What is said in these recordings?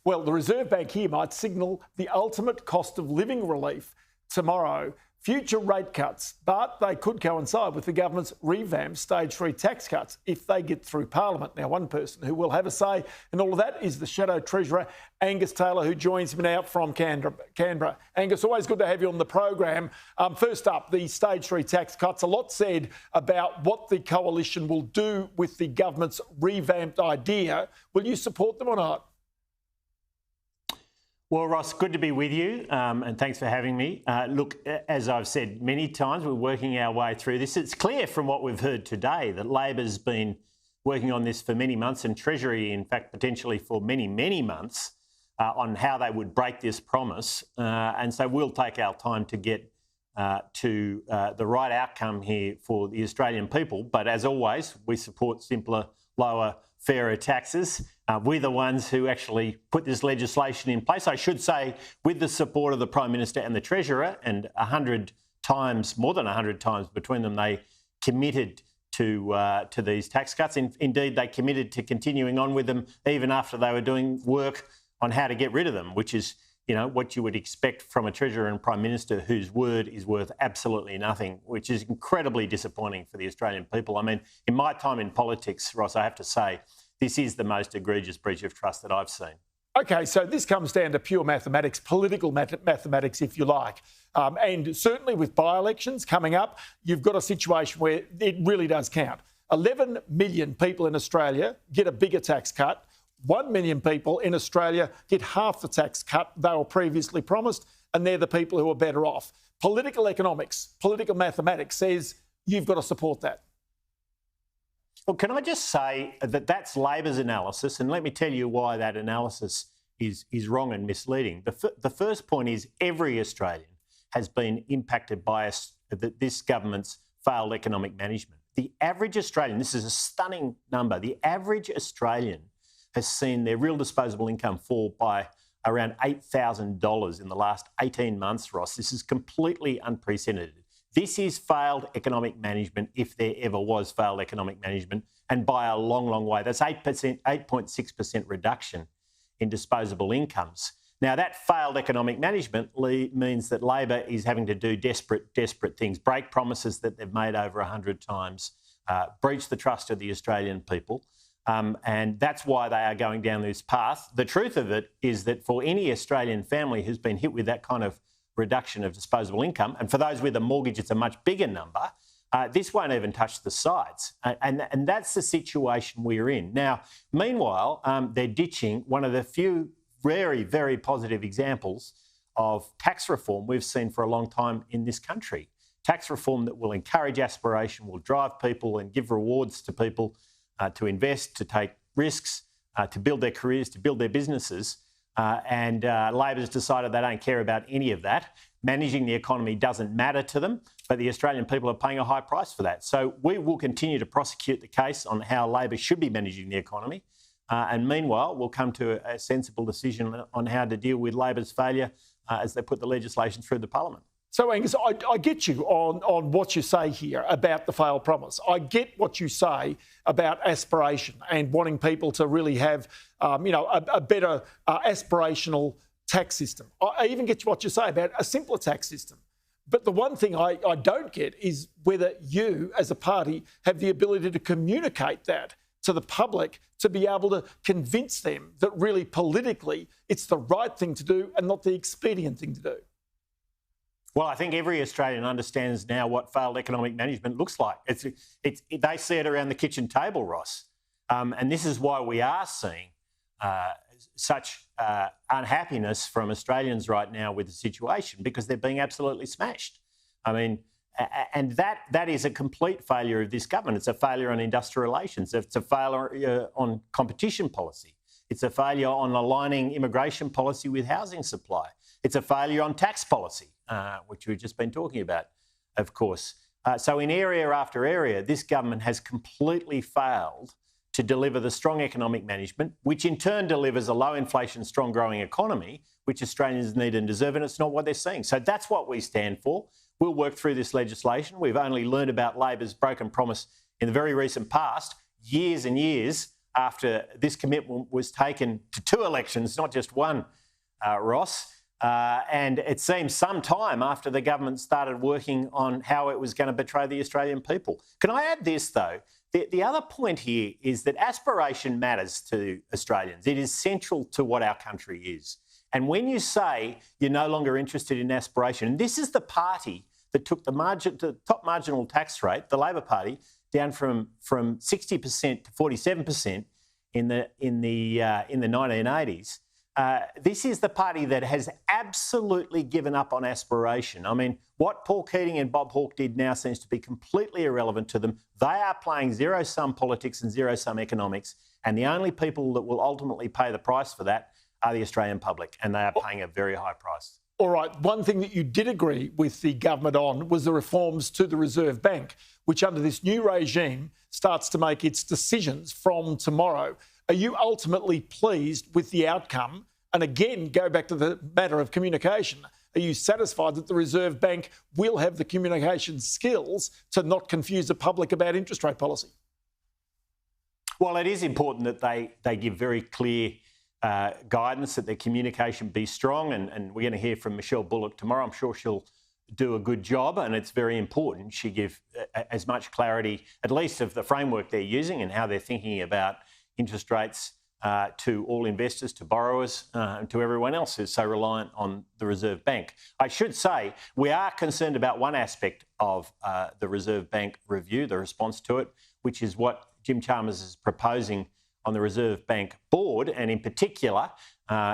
Well, the Reserve Bank here might signal the ultimate cost of living relief tomorrow. Future rate cuts, but they could coincide with the government's revamped stage 3 tax cuts if they get through Parliament. Now, one person who will have a say in all of that is the Shadow Treasurer Angus Taylor, who joins me now from Canberra. Angus, always good to have you on the program. First up, the stage 3 tax cuts. A lot said about what the coalition will do with the government's revamped idea. Will you support them or not? Well, Ross, good to be with you, and thanks for having me. Look, as I've said many times, we're working our way through this. It's clear from what we've heard today that Labor's been working on this for many months, and Treasury, in fact, potentially for many, many months, on how they would break this promise. And so we'll take our time to get to the right outcome here for the Australian people. But as always, we support simpler, lower, fairer taxes. We're the ones who actually put this legislation in place, I should say, with the support of the Prime Minister and the Treasurer, and 100 times, more than 100 times between them, they committed to these tax cuts. Indeed, they committed to continuing on with them even after they were doing work on how to get rid of them, which is, you know, what you would expect from a Treasurer and Prime Minister whose word is worth absolutely nothing, which is incredibly disappointing for the Australian people. I mean, in my time in politics, Ross, I have to say, this is the most egregious breach of trust that I've seen. OK, so this comes down to pure mathematics, political mathematics, if you like. And certainly with by-elections coming up, you've got a situation where it really does count. 11 million people in Australia get a bigger tax cut. 1 million people in Australia get half the tax cut they were previously promised, and they're the people who are better off. Political economics, political mathematics says you've got to support that. Well, can I just say that that's Labor's analysis, and let me tell you why that analysis is wrong and misleading. The first point is every Australian has been impacted by this government's failed economic management. The average Australian, this is a stunning number, the average Australian has seen their real disposable income fall by around $8,000 in the last 18 months, Ross. This is completely unprecedented. This is failed economic management, if there ever was failed economic management, and by a long, long way. That's 8.6% reduction in disposable incomes. Now, that failed economic management means that Labor is having to do desperate things, break promises that they've made over 100 times, breach the trust of the Australian people. And that's why they are going down this path. The truth of it is that for any Australian family who's been hit with that kind of reduction of disposable income, and for those with a mortgage, it's a much bigger number, this won't even touch the sides. And that's the situation we're in. Now, meanwhile, they're ditching one of the few very, very positive examples of tax reform we've seen for a long time in this country. Tax reform that will encourage aspiration, will drive people and give rewards to people to invest, to take risks, to build their careers, to build their businesses. And Labor's decided they don't care about any of that. Managing the economy doesn't matter to them, but the Australian people are paying a high price for that. So we will continue to prosecute the case on how Labor should be managing the economy. And meanwhile, we'll come to a sensible decision on how to deal with Labor's failure as they put the legislation through the Parliament. So, Angus, I get you on what you say here about the failed promise. I get what you say about aspiration and wanting people to really have, a better aspirational tax system. I even get what you say about a simpler tax system. But the one thing I don't get is whether you, as a party, have the ability to communicate that to the public to be able to convince them that really politically it's the right thing to do and not the expedient thing to do. Well, I think every Australian understands now what failed economic management looks like. They see it around the kitchen table, Ross. And this is why we are seeing such unhappiness from Australians right now with the situation, because they're being absolutely smashed. I mean, and that is a complete failure of this government. It's a failure on industrial relations. It's a failure on competition policy. It's a failure on aligning immigration policy with housing supply. It's a failure on tax policy, which we've just been talking about, of course. So in area after area, this government has completely failed to deliver the strong economic management, which in turn delivers a low inflation, strong growing economy, which Australians need and deserve, and it's not what they're seeing. So that's what we stand for. We'll work through this legislation. We've only learned about Labor's broken promise in the very recent past, years and years after this commitment was taken to 2 elections, not just one, Ross. And it seems some time after the government started working on how it was going to betray the Australian people. Can I add this, though? The other point here is that aspiration matters to Australians. It is central to what our country is. And when you say you're no longer interested in aspiration, and this is the party that took the top marginal tax rate, the Labor Party, down from 60% to 47% in the 1980s. This is the party that has absolutely given up on aspiration. I mean, what Paul Keating and Bob Hawke did now seems to be completely irrelevant to them. They are playing zero-sum politics and zero-sum economics, and the only people that will ultimately pay the price for that are the Australian public, and they are paying a very high price. All right, one thing that you did agree with the government on was the reforms to the Reserve Bank, which under this new regime starts to make its decisions from tomorrow. Are you ultimately pleased with the outcome? And again, go back to the matter of communication. Are you satisfied that the Reserve Bank will have the communication skills to not confuse the public about interest rate policy? Well, it is important that they give very clear guidance, that their communication be strong. And we're going to hear from Michelle Bullock tomorrow. I'm sure she'll do a good job, and it's very important she give as much clarity, at least of the framework they're using and how they're thinking about interest rates to all investors, to borrowers, and to everyone else who's so reliant on the Reserve Bank. I should say we are concerned about one aspect of the Reserve Bank review, the response to it, which is what Jim Chalmers is proposing on the Reserve Bank board. And in particular,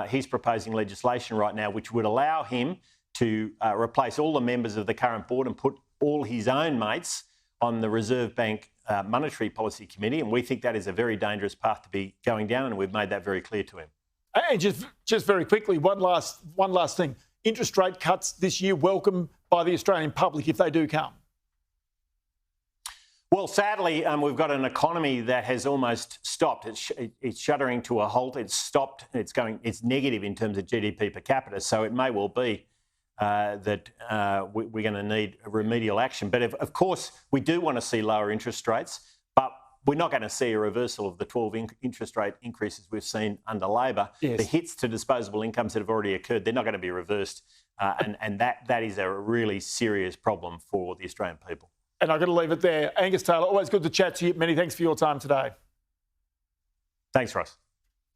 he's proposing legislation right now which would allow him to replace all the members of the current board and put all his own mates on the Reserve Bank Monetary Policy Committee, and we think that is a very dangerous path to be going down, and we've made that very clear to him. And just very quickly, one last thing. Interest rate cuts this year welcome by the Australian public if they do come. Well, sadly, we've got an economy that has almost stopped. It's shuddering to a halt. It's stopped. It's negative in terms of GDP per capita. So it may well be that we're going to need remedial action. But of course, we do want to see lower interest rates, but we're not going to see a reversal of the 12 interest rate increases we've seen under Labor. Yes. The hits to disposable incomes that have already occurred, they're not going to be reversed. And that is a really serious problem for the Australian people. And I've got to leave it there. Angus Taylor, always good to chat to you. Many thanks for your time today. Thanks, Ross.